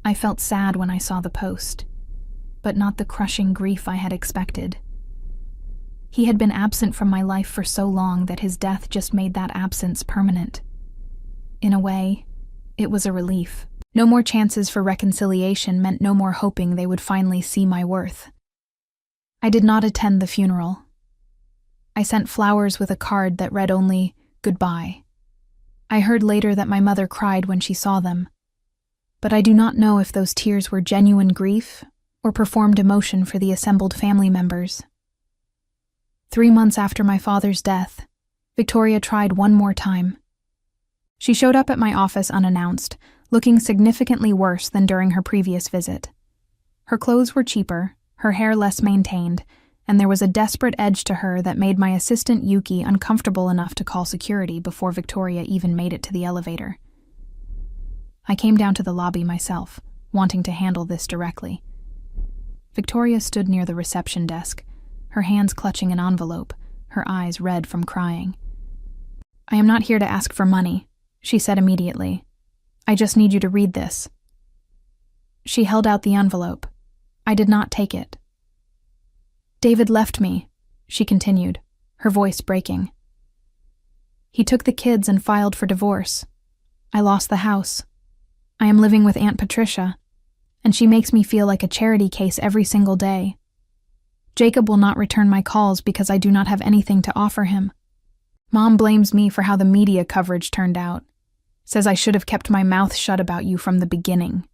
I felt sad when I saw the post, but not the crushing grief I had expected. He had been absent from my life for so long that his death just made that absence permanent. In a way, it was a relief. No more chances for reconciliation meant no more hoping they would finally see my worth. I did not attend the funeral. I sent flowers with a card that read only, "Goodbye." I heard later that my mother cried when she saw them, but I do not know if those tears were genuine grief or performed emotion for the assembled family members. 3 months after my father's death, Victoria tried one more time. She showed up at my office unannounced, looking significantly worse than during her previous visit. Her clothes were cheaper, her hair less maintained, and there was a desperate edge to her that made my assistant Yuki uncomfortable enough to call security before Victoria even made it to the elevator. I came down to the lobby myself, wanting to handle this directly. Victoria stood near the reception desk, her hands clutching an envelope, her eyes red from crying. "I am not here to ask for money," she said immediately. "I just need you to read this." She held out the envelope. I did not take it. "David left me," she continued, her voice breaking. "He took the kids and filed for divorce. I lost the house. I am living with Aunt Patricia, and she makes me feel like a charity case every single day. Jacob will not return my calls because I do not have anything to offer him. Mom blames me for how the media coverage turned out, says I should have kept my mouth shut about you from the beginning."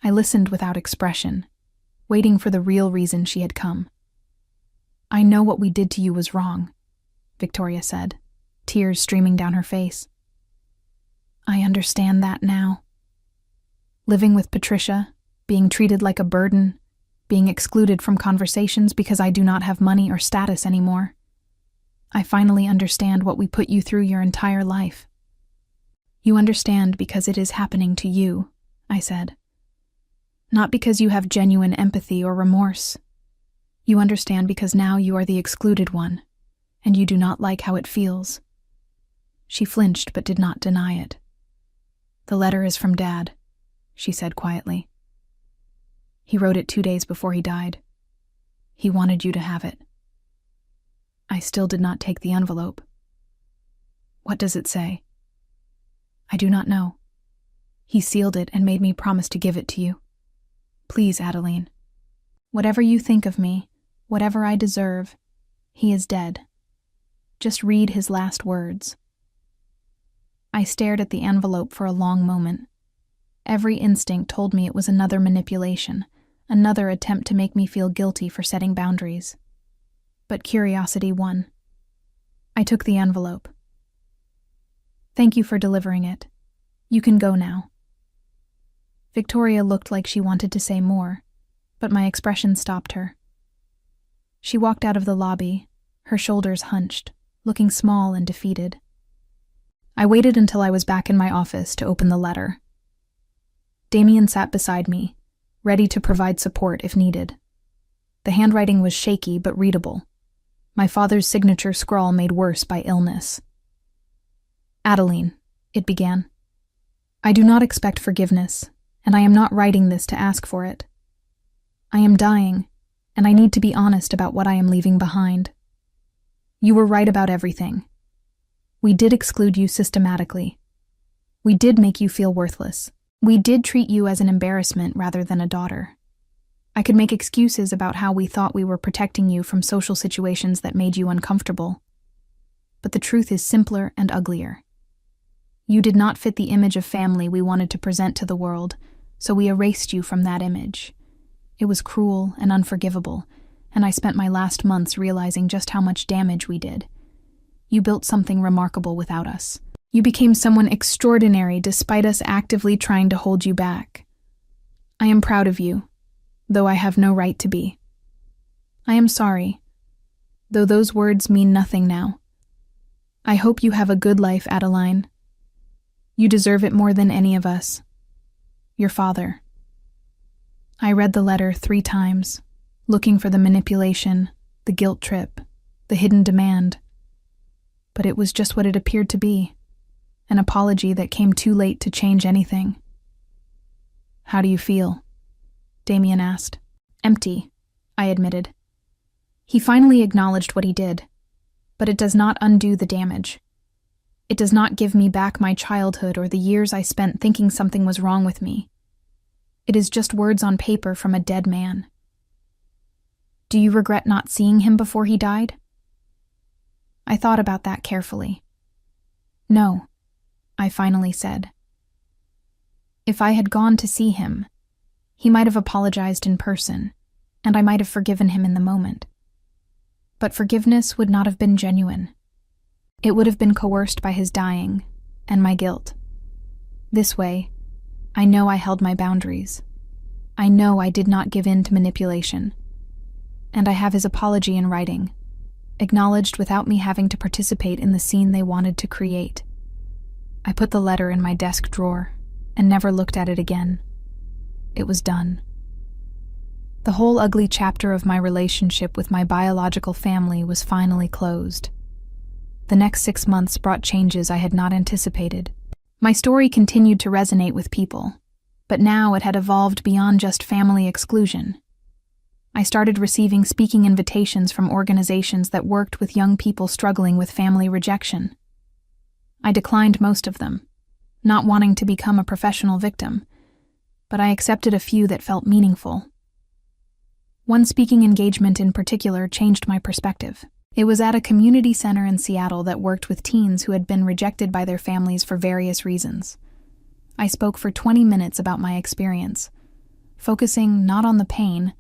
I listened without expression, waiting for the real reason she had come. "I know what we did to you was wrong," Victoria said, tears streaming down her face. "I understand that now. Living with Patricia, being treated like a burden, being excluded from conversations because I do not have money or status anymore. I finally understand what we put you through your entire life. You understand because it is happening to you, I said. Not because you have genuine empathy or remorse. You understand because now you are the excluded one, and you do not like how it feels. She flinched but did not deny it. The letter is from Dad, she said quietly. He wrote it 2 days before he died. He wanted you to have it. I still did not take the envelope. What does it say? I do not know. He sealed it and made me promise to give it to you. Please, Adeline. Whatever you think of me, whatever I deserve, he is dead. Just read his last words. I stared at the envelope for a long moment. Every instinct told me it was another manipulation, another attempt to make me feel guilty for setting boundaries. But curiosity won. I took the envelope. Thank you for delivering it. You can go now. Victoria looked like she wanted to say more, but my expression stopped her. She walked out of the lobby, her shoulders hunched, looking small and defeated. I waited until I was back in my office to open the letter. Damien sat beside me, ready to provide support if needed. The handwriting was shaky but readable, my father's signature scrawl made worse by illness. Adeline, it began. I do not expect forgiveness, and I am not writing this to ask for it. I am dying, and I need to be honest about what I am leaving behind. You were right about everything. We did exclude you systematically. We did make you feel worthless. We did treat you as an embarrassment rather than a daughter. I could make excuses about how we thought we were protecting you from social situations that made you uncomfortable. But the truth is simpler and uglier. You did not fit the image of family we wanted to present to the world, so we erased you from that image. It was cruel and unforgivable, and I spent my last months realizing just how much damage we did. You built something remarkable without us. You became someone extraordinary despite us actively trying to hold you back. I am proud of you, though I have no right to be. I am sorry, though those words mean nothing now. I hope you have a good life, Adeline. You deserve it more than any of us. Your father. I read the letter 3 times, looking for the manipulation, the guilt trip, the hidden demand. But it was just what it appeared to be, an apology that came too late to change anything. How do you feel? Damien asked. Empty, I admitted. He finally acknowledged what he did, but it does not undo the damage. It does not give me back my childhood or the years I spent thinking something was wrong with me. It is just words on paper from a dead man. Do you regret not seeing him before he died? I thought about that carefully. No, I finally said. If I had gone to see him, he might have apologized in person, and I might have forgiven him in the moment. But forgiveness would not have been genuine. It would have been coerced by his dying, and my guilt. This way, I know I held my boundaries. I know I did not give in to manipulation. And I have his apology in writing, acknowledged without me having to participate in the scene they wanted to create. I put the letter in my desk drawer and never looked at it again. It was done. The whole ugly chapter of my relationship with my biological family was finally closed. The next 6 months brought changes I had not anticipated. My story continued to resonate with people, but now it had evolved beyond just family exclusion. I started receiving speaking invitations from organizations that worked with young people struggling with family rejection. I declined most of them, not wanting to become a professional victim, but I accepted a few that felt meaningful. One speaking engagement in particular changed my perspective. It was at a community center in Seattle that worked with teens who had been rejected by their families for various reasons. I spoke for 20 minutes about my experience, focusing not on the pain,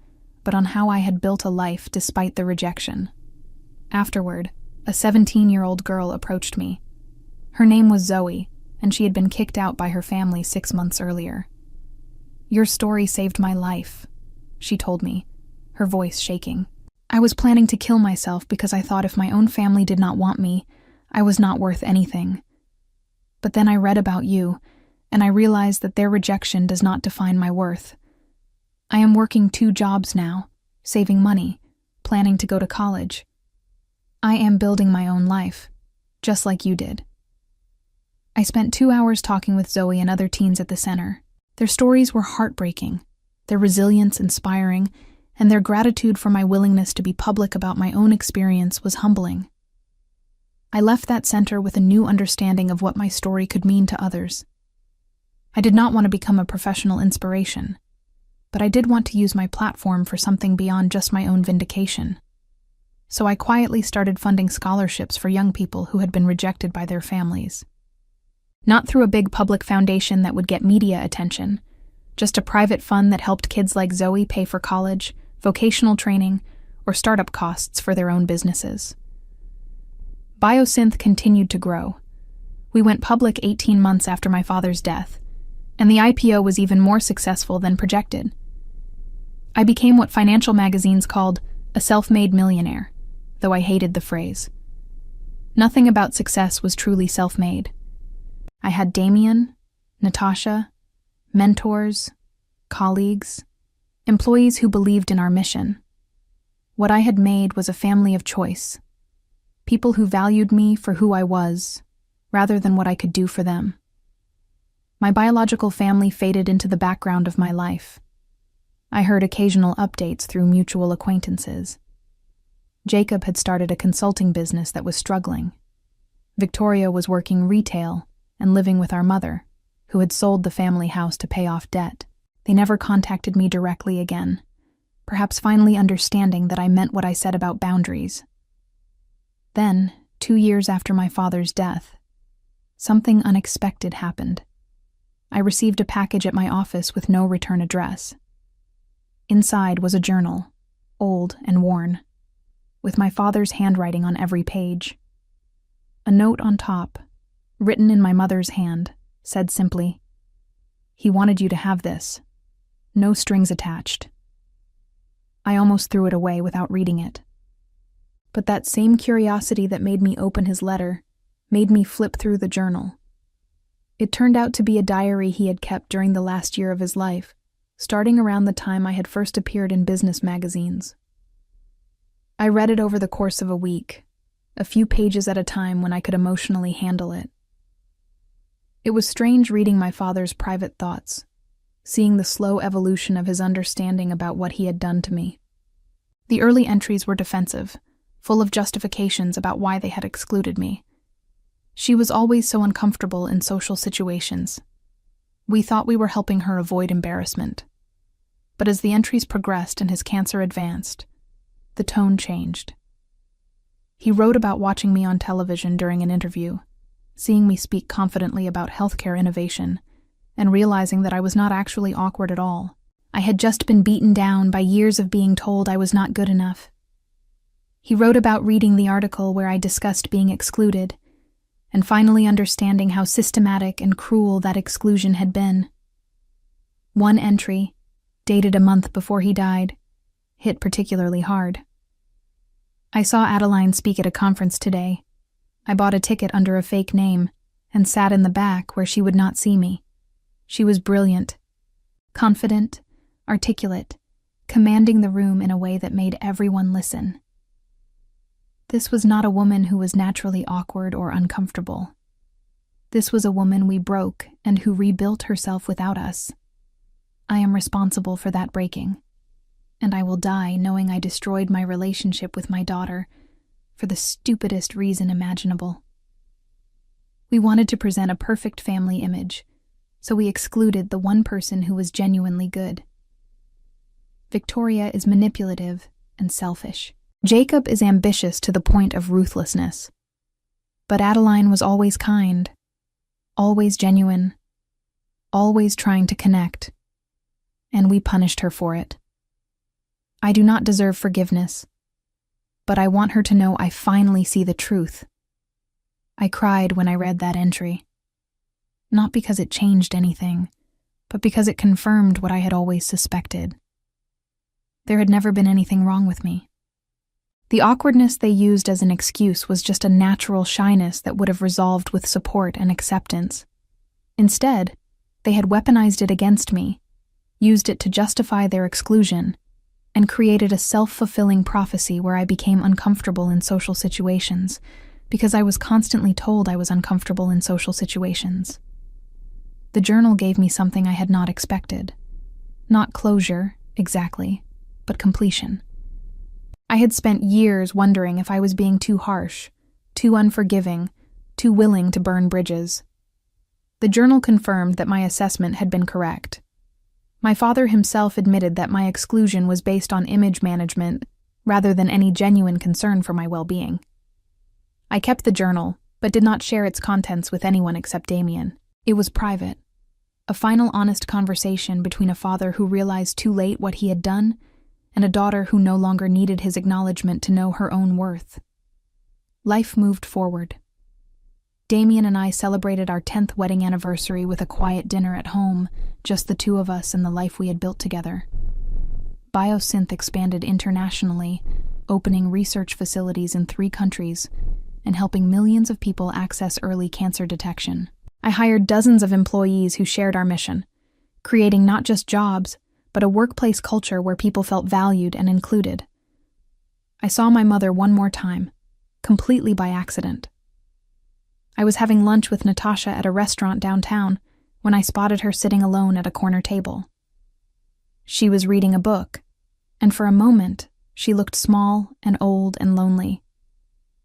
but on how I had built a life despite the rejection. Afterward, a 17-year-old girl approached me. Her name was Zoe, and she had been kicked out by her family 6 months earlier. "Your story saved my life," she told me, her voice shaking. I was planning to kill myself because I thought if my own family did not want me, I was not worth anything. But then I read about you, and I realized that their rejection does not define my worth. I am working 2 jobs now, saving money, planning to go to college. I am building my own life, just like you did. I spent 2 hours talking with Zoe and other teens at the center. Their stories were heartbreaking, their resilience inspiring, and their gratitude for my willingness to be public about my own experience was humbling. I left that center with a new understanding of what my story could mean to others. I did not want to become a professional inspiration, but I did want to use my platform for something beyond just my own vindication. So I quietly started funding scholarships for young people who had been rejected by their families. Not through a big public foundation that would get media attention, just a private fund that helped kids like Zoe pay for college, vocational training, or startup costs for their own businesses. Biosynth continued to grow. We went public 18 months after my father's death, and the IPO was even more successful than projected. I became what financial magazines called a self-made millionaire, though I hated the phrase. Nothing about success was truly self-made. I had Damien, Natasha, mentors, colleagues, employees who believed in our mission. What I had made was a family of choice, people who valued me for who I was, rather than what I could do for them. My biological family faded into the background of my life. I heard occasional updates through mutual acquaintances. Jacob had started a consulting business that was struggling. Victoria was working retail and living with our mother, who had sold the family house to pay off debt. They never contacted me directly again, perhaps finally understanding that I meant what I said about boundaries. Then, 2 years after my father's death, something unexpected happened. I received a package at my office with no return address. Inside was a journal, old and worn, with my father's handwriting on every page. A note on top, written in my mother's hand, said simply, "He wanted you to have this. No strings attached." I almost threw it away without reading it. But that same curiosity that made me open his letter made me flip through the journal. It turned out to be a diary he had kept during the last year of his life, starting around the time I had first appeared in business magazines. I read it over the course of a week, a few pages at a time when I could emotionally handle it. It was strange reading my father's private thoughts, seeing the slow evolution of his understanding about what he had done to me. The early entries were defensive, full of justifications about why they had excluded me. She was always so uncomfortable in social situations. We thought we were helping her avoid embarrassment. But as the entries progressed and his cancer advanced, the tone changed. He wrote about watching me on television during an interview, seeing me speak confidently about healthcare innovation, and realizing that I was not actually awkward at all. I had just been beaten down by years of being told I was not good enough. He wrote about reading the article where I discussed being excluded, and finally understanding how systematic and cruel that exclusion had been. One entry, dated a month before he died, hit particularly hard. I saw Adeline speak at a conference today. I bought a ticket under a fake name and sat in the back where she would not see me. She was brilliant, confident, articulate, commanding the room in a way that made everyone listen. This was not a woman who was naturally awkward or uncomfortable. This was a woman we broke and who rebuilt herself without us. I am responsible for that breaking, and I will die knowing I destroyed my relationship with my daughter for the stupidest reason imaginable. We wanted to present a perfect family image, so we excluded the one person who was genuinely good. Victoria is manipulative and selfish. Jacob is ambitious to the point of ruthlessness. But Adeline was always kind, always genuine, always trying to connect, and we punished her for it. I do not deserve forgiveness, but I want her to know I finally see the truth. I cried when I read that entry. Not because it changed anything, but because it confirmed what I had always suspected. There had never been anything wrong with me. The awkwardness they used as an excuse was just a natural shyness that would have resolved with support and acceptance. Instead, they had weaponized it against me, used it to justify their exclusion, and created a self-fulfilling prophecy where I became uncomfortable in social situations because I was constantly told I was uncomfortable in social situations. The journal gave me something I had not expected. Not closure, exactly, but completion. I had spent years wondering if I was being too harsh, too unforgiving, too willing to burn bridges. The journal confirmed that my assessment had been correct. My father himself admitted that my exclusion was based on image management rather than any genuine concern for my well-being. I kept the journal, but did not share its contents with anyone except Damien. It was private. A final honest conversation between a father who realized too late what he had done and a daughter who no longer needed his acknowledgement to know her own worth. Life moved forward. Damien and I celebrated our 10th wedding anniversary with a quiet dinner at home, just the two of us and the life we had built together. Biosynth expanded internationally, opening research facilities in 3 countries and helping millions of people access early cancer detection. I hired dozens of employees who shared our mission, creating not just jobs, but a workplace culture where people felt valued and included. I saw my mother one more time, completely by accident. I was having lunch with Natasha at a restaurant downtown when I spotted her sitting alone at a corner table. She was reading a book, and for a moment, she looked small and old and lonely.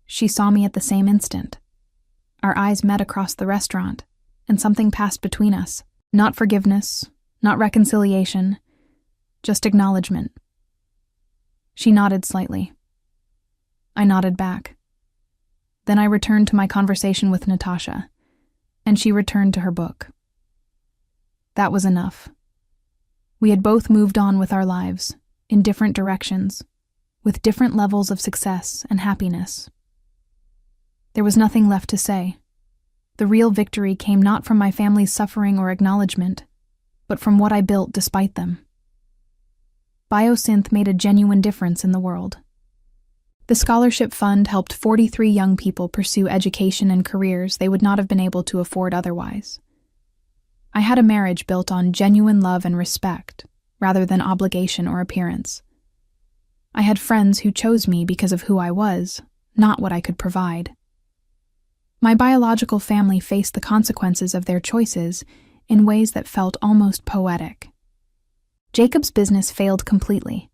She saw me at the same instant. Our eyes met across the restaurant, and something passed between us. Not forgiveness, not reconciliation, just acknowledgement. She nodded slightly. I nodded back. Then I returned to my conversation with Natasha, and she returned to her book. That was enough. We had both moved on with our lives, in different directions, with different levels of success and happiness. There was nothing left to say. The real victory came not from my family's suffering or acknowledgement, but from what I built despite them. Biosynth made a genuine difference in the world. The scholarship fund helped 43 young people pursue education and careers they would not have been able to afford otherwise. I had a marriage built on genuine love and respect, rather than obligation or appearance. I had friends who chose me because of who I was, not what I could provide. My biological family faced the consequences of their choices in ways that felt almost poetic. Jacob's business failed completely,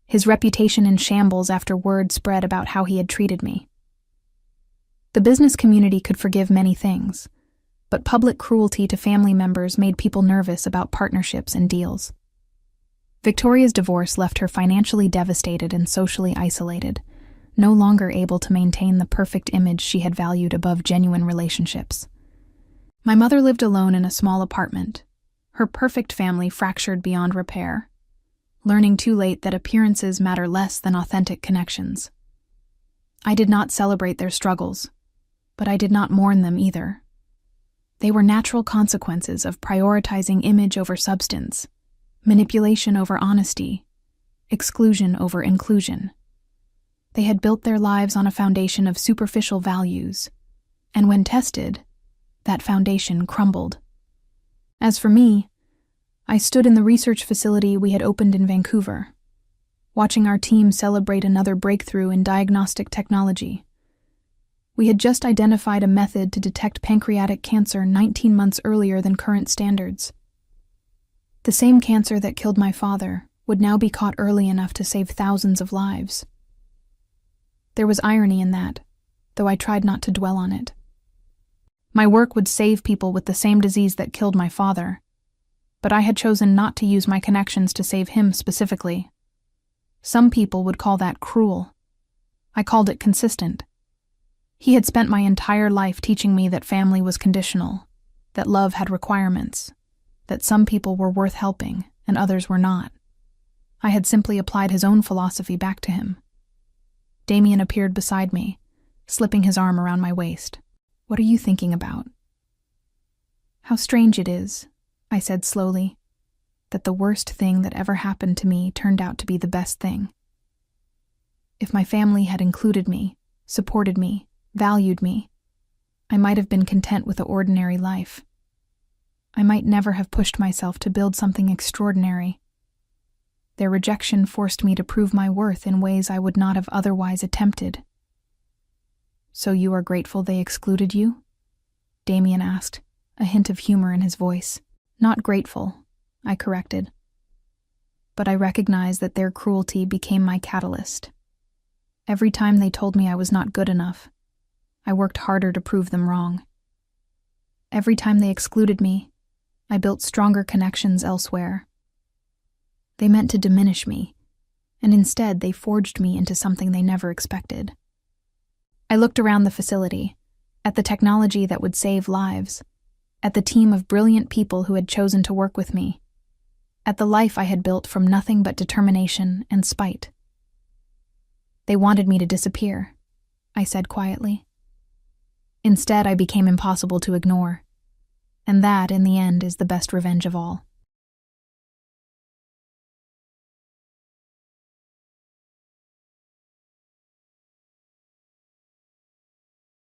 his reputation in shambles after word spread about how he had treated me. The business community could forgive many things, but public cruelty to family members made people nervous about partnerships and deals. Victoria's divorce left her financially devastated and socially isolated, no longer able to maintain the perfect image she had valued above genuine relationships. My mother lived alone in a small apartment, her perfect family fractured beyond repair, learning too late that appearances matter less than authentic connections. I did not celebrate their struggles, but I did not mourn them either. They were natural consequences of prioritizing image over substance, manipulation over honesty, exclusion over inclusion. They had built their lives on a foundation of superficial values, and when tested, that foundation crumbled. As for me, I stood in the research facility we had opened in Vancouver, watching our team celebrate another breakthrough in diagnostic technology. We had just identified a method to detect pancreatic cancer 19 months earlier than current standards. The same cancer that killed my father would now be caught early enough to save thousands of lives. There was irony in that, though I tried not to dwell on it. My work would save people with the same disease that killed my father, but I had chosen not to use my connections to save him specifically. Some people would call that cruel. I called it consistent. He had spent my entire life teaching me that family was conditional, that love had requirements, that some people were worth helping and others were not. I had simply applied his own philosophy back to him. Damien appeared beside me, slipping his arm around my waist. "What are you thinking about?" "How strange it is," I said slowly, "that the worst thing that ever happened to me turned out to be the best thing." If my family had included me, supported me, valued me, I might have been content with an ordinary life. I might never have pushed myself to build something extraordinary. Their rejection forced me to prove my worth in ways I would not have otherwise attempted. "So you are grateful they excluded you?" Damien asked, a hint of humor in his voice. "Not grateful," I corrected. "But I recognize that their cruelty became my catalyst. Every time they told me I was not good enough, I worked harder to prove them wrong. Every time they excluded me, I built stronger connections elsewhere. They meant to diminish me, and instead they forged me into something they never expected." I looked around the facility, at the technology that would save lives, at the team of brilliant people who had chosen to work with me, at the life I had built from nothing but determination and spite. "They wanted me to disappear," I said quietly. "Instead, I became impossible to ignore. And that, in the end, is the best revenge of all."